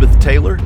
Elizabeth Taylor?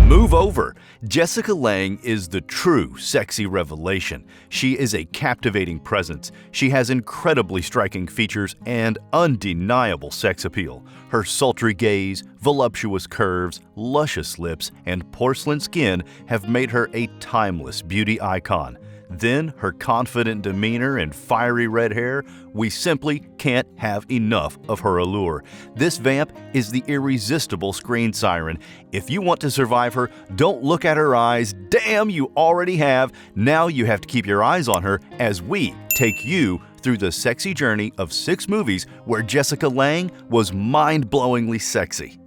Move over! Jessica Lange is the true sexy revelation. She is a captivating presence. She has incredibly striking features and undeniable sex appeal. Her sultry gaze, voluptuous curves, luscious lips, and porcelain skin have made her a timeless beauty icon. Then her confident demeanor and fiery red hair, we simply can't have enough of her allure. This vamp is the irresistible screen siren. If you want to survive her, don't look at her eyes. Damn, you already have. Now you have to keep your eyes on her as we take you through the sexy journey of 6 movies where Jessica Lange was mind-blowingly sexy.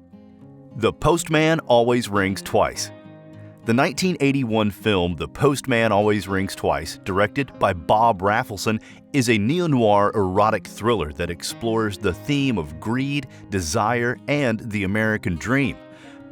The Postman Always Rings Twice. The 1981 film The Postman Always Rings Twice, directed by Bob Rafelson, is a neo-noir erotic thriller that explores the theme of greed, desire, and the American dream.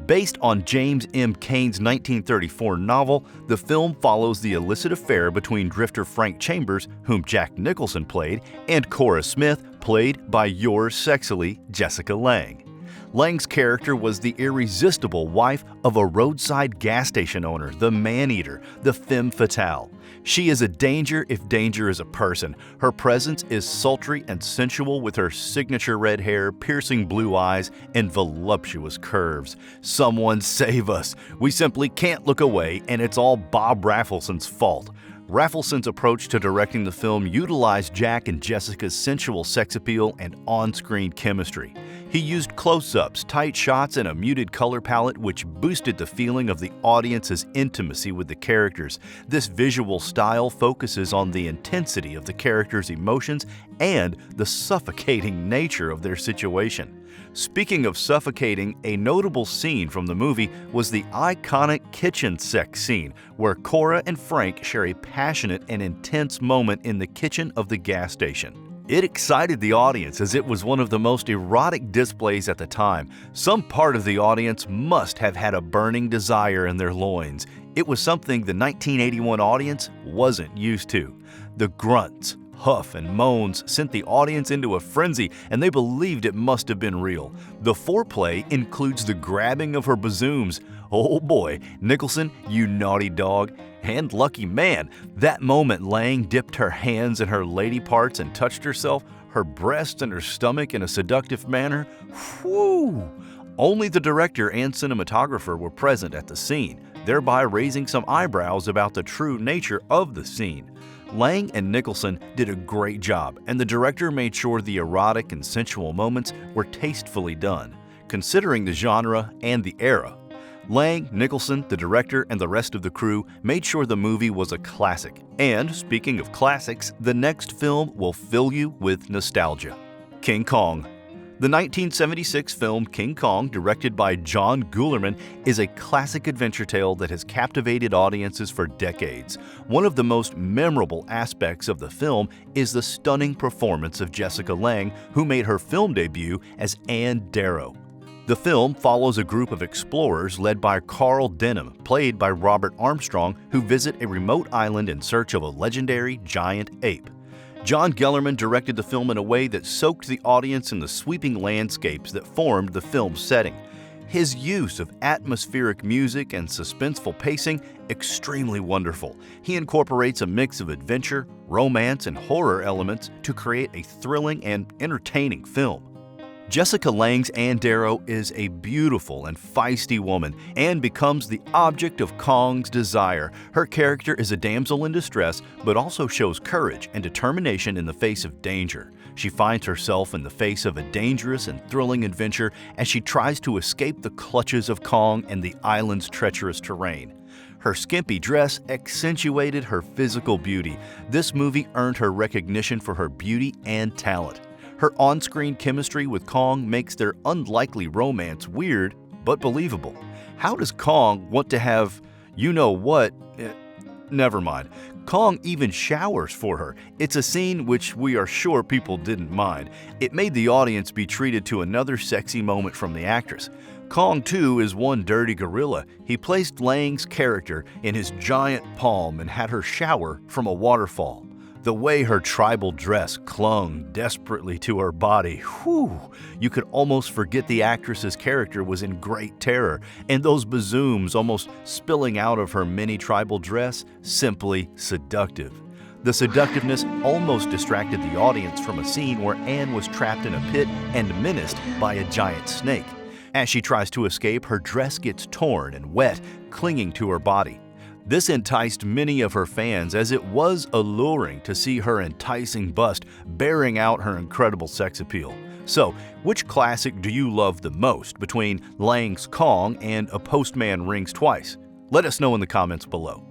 Based on James M. Cain's 1934 novel, the film follows the illicit affair between drifter Frank Chambers, whom Jack Nicholson played, and Cora Smith, played by yours sexily, Jessica Lange. Lange's character was the irresistible wife of a roadside gas station owner, the man-eater, the femme fatale. She is a danger if danger is a person. Her presence is sultry and sensual with her signature red hair, piercing blue eyes, and voluptuous curves. Someone save us! We simply can't look away, and it's all Bob Rafelson's fault. Rafelson's approach to directing the film utilized Jack and Jessica's sensual sex appeal and on-screen chemistry. He used close-ups, tight shots, and a muted color palette which boosted the feeling of the audience's intimacy with the characters. This visual style focuses on the intensity of the characters' emotions and the suffocating nature of their situation. Speaking of suffocating, a notable scene from the movie was the iconic kitchen sex scene, where Cora and Frank share a passionate and intense moment in the kitchen of the gas station. It excited the audience as it was one of the most erotic displays at the time. Some part of the audience must have had a burning desire in their loins. It was something the 1981 audience wasn't used to. The grunts, huff, and moans sent the audience into a frenzy, and they believed it must have been real. The foreplay includes the grabbing of her bazooms. Oh boy, Nicholson, you naughty dog. And lucky man, that moment Lange dipped her hands in her lady parts and touched herself, her breasts and her stomach in a seductive manner. Whew! Only the director and cinematographer were present at the scene, thereby raising some eyebrows about the true nature of the scene. Lange and Nicholson did a great job, and the director made sure the erotic and sensual moments were tastefully done, considering the genre and the era. Lange, Nicholson, the director, and the rest of the crew made sure the movie was a classic. And speaking of classics, the next film will fill you with nostalgia. King Kong. The 1976 film King Kong, directed by John Guillermin, is a classic adventure tale that has captivated audiences for decades. One of the most memorable aspects of the film is the stunning performance of Jessica Lange, who made her film debut as Anne Darrow. The film follows a group of explorers led by Carl Denham, played by Robert Armstrong, who visit a remote island in search of a legendary giant ape. John Guillermin directed the film in a way that soaked the audience in the sweeping landscapes that formed the film's setting. His use of atmospheric music and suspenseful pacing, extremely wonderful. He incorporates a mix of adventure, romance, and horror elements to create a thrilling and entertaining film. Jessica Lange's Anne Darrow is a beautiful and feisty woman and becomes the object of Kong's desire. Her character is a damsel in distress, but also shows courage and determination in the face of danger. She finds herself in the face of a dangerous and thrilling adventure as she tries to escape the clutches of Kong and the island's treacherous terrain. Her skimpy dress accentuated her physical beauty. This movie earned her recognition for her beauty and talent. Her on-screen chemistry with Kong makes their unlikely romance weird but believable. How does Kong want to have you-know-what? Never mind. Kong even showers for her. It's a scene which we are sure people didn't mind. It made the audience be treated to another sexy moment from the actress. Kong, too, is one dirty gorilla. He placed Lange's character in his giant palm and had her shower from a waterfall. The way her tribal dress clung desperately to her body, whew, you could almost forget the actress's character was in great terror, and those bazooms almost spilling out of her mini tribal dress, simply seductive. The seductiveness almost distracted the audience from a scene where Anne was trapped in a pit and menaced by a giant snake. As she tries to escape, her dress gets torn and wet, clinging to her body. This enticed many of her fans as it was alluring to see her enticing bust bearing out her incredible sex appeal. So, which classic do you love the most between Lange's Kong and A Postman Rings Twice? Let us know in the comments below.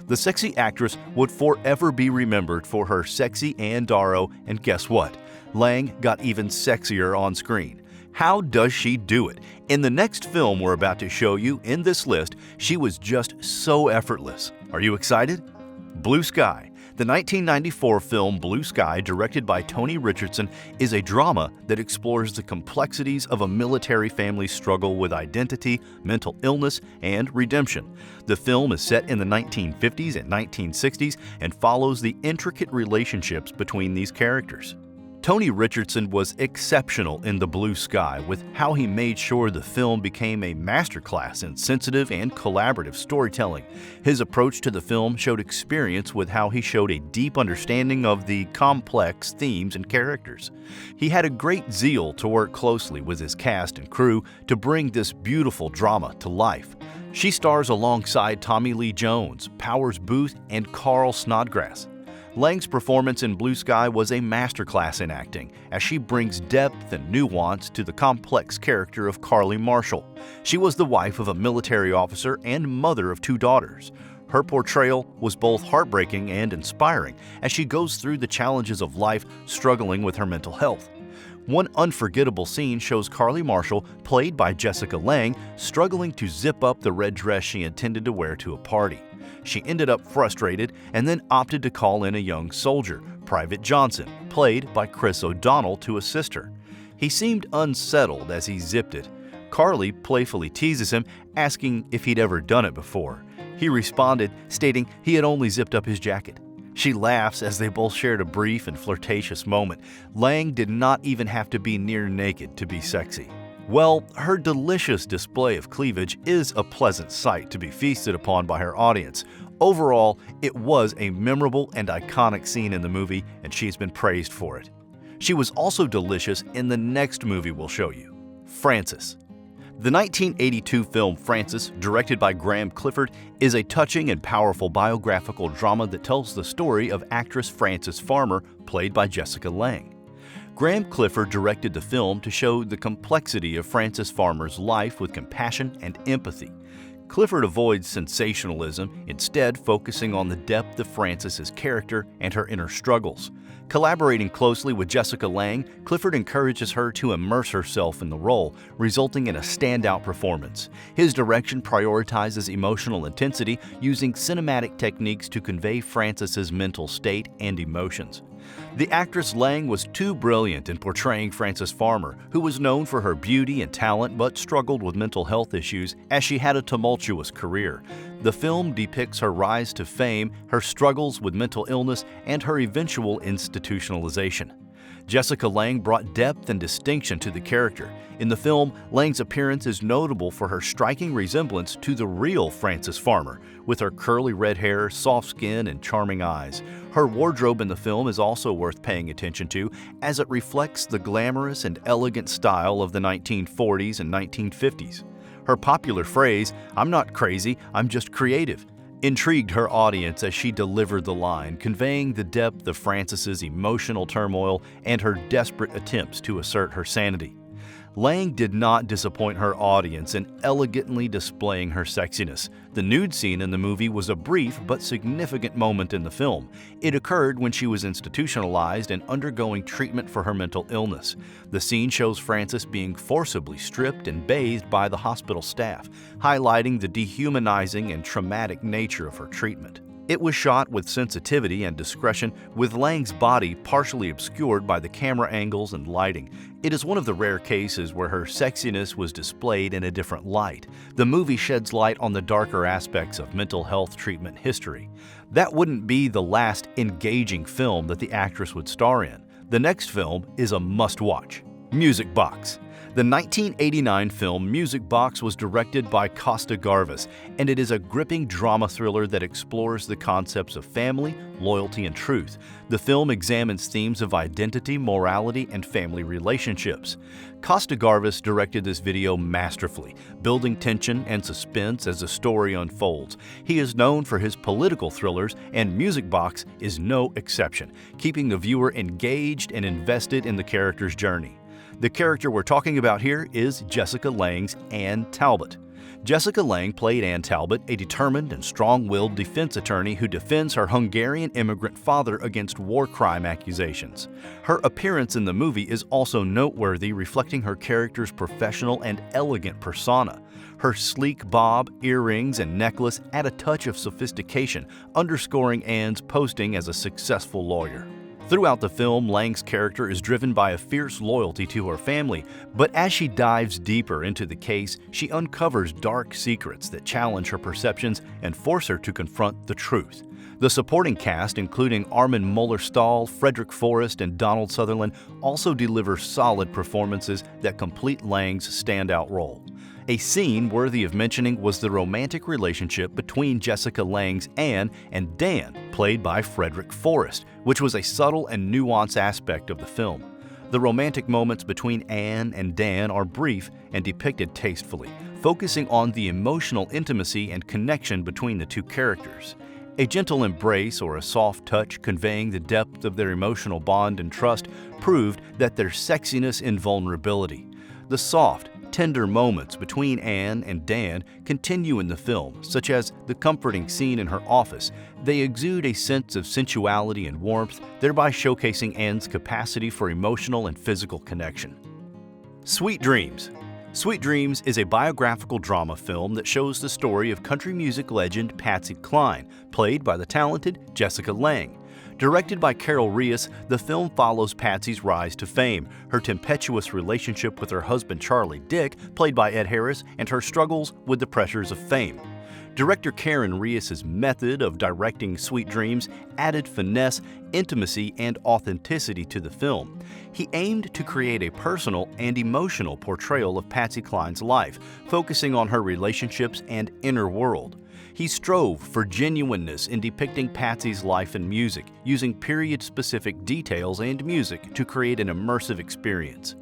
The sexy actress would forever be remembered for her sexy Anne Darrow, and guess what? Lange got even sexier on screen. How does she do it? In the next film we're about to show you in this list, she was just so effortless. Are you excited? Blue Sky. The 1994 film Blue Sky, directed by Tony Richardson, is a drama that explores the complexities of a military family's struggle with identity, mental illness, and redemption. The film is set in the 1950s and 1960s and follows the intricate relationships between these characters. Tony Richardson was exceptional in The Blue Sky with how he made sure the film became a masterclass in sensitive and collaborative storytelling. His approach to the film showed experience with how he showed a deep understanding of the complex themes and characters. He had a great zeal to work closely with his cast and crew to bring this beautiful drama to life. She stars alongside Tommy Lee Jones, Powers Booth, and Carl Snodgrass. Lange's performance in Blue Sky was a masterclass in acting, as she brings depth and nuance to the complex character of Carly Marshall. She was the wife of a military officer and mother of 2 daughters. Her portrayal was both heartbreaking and inspiring as she goes through the challenges of life, struggling with her mental health. One unforgettable scene shows Carly Marshall, played by Jessica Lange, struggling to zip up the red dress she intended to wear to a party. She ended up frustrated and then opted to call in a young soldier, Private Johnson, played by Chris O'Donnell, to assist her. He seemed unsettled as he zipped it. Carly playfully teases him, asking if he'd ever done it before. He responded, stating he had only zipped up his jacket. She laughs as they both shared a brief and flirtatious moment. Lange did not even have to be near naked to be sexy. Well, her delicious display of cleavage is a pleasant sight to be feasted upon by her audience. Overall, it was a memorable and iconic scene in the movie, and she's been praised for it. She was also delicious in the next movie we'll show you, Frances. The 1982 film Frances, directed by Graham Clifford, is a touching and powerful biographical drama that tells the story of actress Frances Farmer, played by Jessica Lange. Graham Clifford directed the film to show the complexity of Frances Farmer's life with compassion and empathy. Clifford avoids sensationalism, instead focusing on the depth of Frances's character and her inner struggles. Collaborating closely with Jessica Lange, Clifford encourages her to immerse herself in the role, resulting in a standout performance. His direction prioritizes emotional intensity, using cinematic techniques to convey Frances's mental state and emotions. The actress Lange was too brilliant in portraying Frances Farmer, who was known for her beauty and talent but struggled with mental health issues as she had a tumultuous career. The film depicts her rise to fame, her struggles with mental illness, and her eventual institutionalization. Jessica Lange brought depth and distinction to the character. In the film, Lange's appearance is notable for her striking resemblance to the real Frances Farmer, with her curly red hair, soft skin, and charming eyes. Her wardrobe in the film is also worth paying attention to, as it reflects the glamorous and elegant style of the 1940s and 1950s. Her popular phrase, "I'm not crazy, I'm just creative," intrigued her audience as she delivered the line, conveying the depth of Frances's emotional turmoil and her desperate attempts to assert her sanity. Lange did not disappoint her audience in elegantly displaying her sexiness. The nude scene in the movie was a brief but significant moment in the film. It occurred when she was institutionalized and undergoing treatment for her mental illness. The scene shows Frances being forcibly stripped and bathed by the hospital staff, highlighting the dehumanizing and traumatic nature of her treatment. It was shot with sensitivity and discretion, with Lange's body partially obscured by the camera angles and lighting. It is one of the rare cases where her sexiness was displayed in a different light. The movie sheds light on the darker aspects of mental health treatment history. That wouldn't be the last engaging film that the actress would star in. The next film is a must-watch: Music Box. The 1989 film Music Box was directed by Costa Gavras, and it is a gripping drama thriller that explores the concepts of family, loyalty, and truth. The film examines themes of identity, morality, and family relationships. Costa Gavras directed this video masterfully, building tension and suspense as the story unfolds. He is known for his political thrillers, and Music Box is no exception, keeping the viewer engaged and invested in the character's journey. The character we're talking about here is Jessica Lange's Anne Talbot. Jessica Lange played Anne Talbot, a determined and strong-willed defense attorney who defends her Hungarian immigrant father against war crime accusations. Her appearance in the movie is also noteworthy, reflecting her character's professional and elegant persona. Her sleek bob, earrings, and necklace add a touch of sophistication, underscoring Anne's posting as a successful lawyer. Throughout the film, Lange's character is driven by a fierce loyalty to her family, but as she dives deeper into the case, she uncovers dark secrets that challenge her perceptions and force her to confront the truth. The supporting cast, including Armin Mueller-Stahl, Frederick Forrest, and Donald Sutherland, also deliver solid performances that complete Lange's standout role. A scene worthy of mentioning was the romantic relationship between Jessica Lange's Anne and Dan, played by Frederick Forrest, which was a subtle and nuanced aspect of the film. The romantic moments between Anne and Dan are brief and depicted tastefully, focusing on the emotional intimacy and connection between the two characters. A gentle embrace or a soft touch conveying the depth of their emotional bond and trust proved that their sexiness and vulnerability. The soft, tender moments between Anne and Dan continue in the film, such as the comforting scene in her office. They exude a sense of sensuality and warmth, thereby showcasing Anne's capacity for emotional and physical connection. Sweet Dreams. Sweet Dreams is a biographical drama film that shows the story of country music legend Patsy Cline, played by the talented Jessica Lange. Directed by Carol Reis, the film follows Patsy's rise to fame, her tempestuous relationship with her husband Charlie Dick, played by Ed Harris, and her struggles with the pressures of fame. Director Karen Reis's method of directing Sweet Dreams added finesse, intimacy, and authenticity to the film. He aimed to create a personal and emotional portrayal of Patsy Cline's life, focusing on her relationships and inner world. He strove for genuineness in depicting Patsy's life and music, using period-specific details and music to create an immersive experience.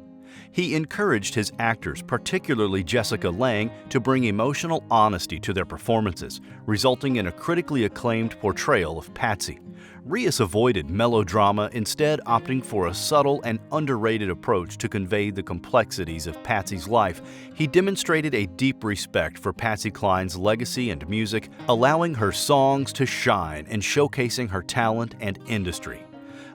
He encouraged his actors, particularly Jessica Lange, to bring emotional honesty to their performances, resulting in a critically acclaimed portrayal of Patsy. Reis avoided melodrama, instead opting for a subtle and underrated approach to convey the complexities of Patsy's life. He demonstrated a deep respect for Patsy Cline's legacy and music, allowing her songs to shine and showcasing her talent and industry.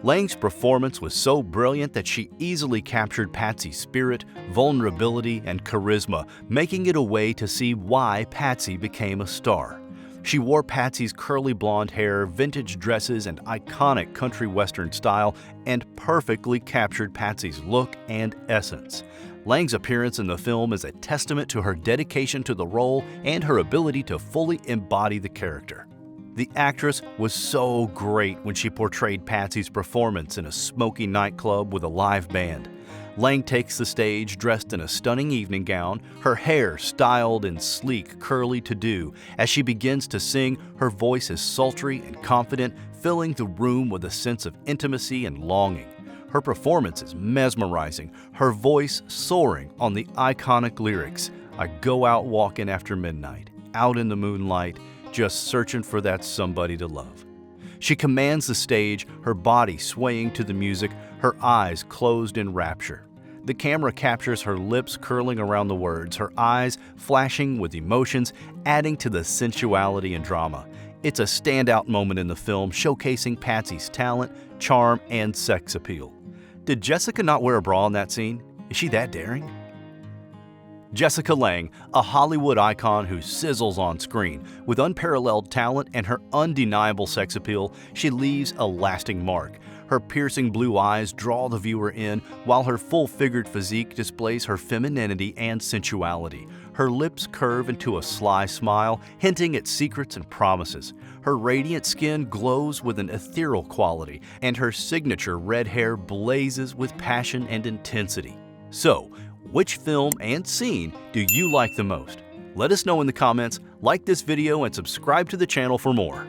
Lange's performance was so brilliant that she easily captured Patsy's spirit, vulnerability, and charisma, making it a way to see why Patsy became a star. She wore Patsy's curly blonde hair, vintage dresses, and iconic country western style, and perfectly captured Patsy's look and essence. Lange's appearance in the film is a testament to her dedication to the role and her ability to fully embody the character. The actress was so great when she portrayed Patsy's performance in a smoky nightclub with a live band. Lange takes the stage dressed in a stunning evening gown, her hair styled in sleek, curly to-do. As she begins to sing, her voice is sultry and confident, filling the room with a sense of intimacy and longing. Her performance is mesmerizing, her voice soaring on the iconic lyrics, "I go out walking after midnight, out in the moonlight, just searching for that somebody to love." She commands the stage, her body swaying to the music, her eyes closed in rapture. The camera captures her lips curling around the words, her eyes flashing with emotions, adding to the sensuality and drama. It's a standout moment in the film, showcasing Patsy's talent, charm, and sex appeal. Did Jessica not wear a bra in that scene? Is she that daring? Jessica Lange, a Hollywood icon who sizzles on screen. With unparalleled talent and her undeniable sex appeal, she leaves a lasting mark. Her piercing blue eyes draw the viewer in, while her full-figured physique displays her femininity and sensuality. Her lips curve into a sly smile, hinting at secrets and promises. Her radiant skin glows with an ethereal quality, and her signature red hair blazes with passion and intensity. So, which film and scene do you like the most? Let us know in the comments, like this video, and subscribe to the channel for more.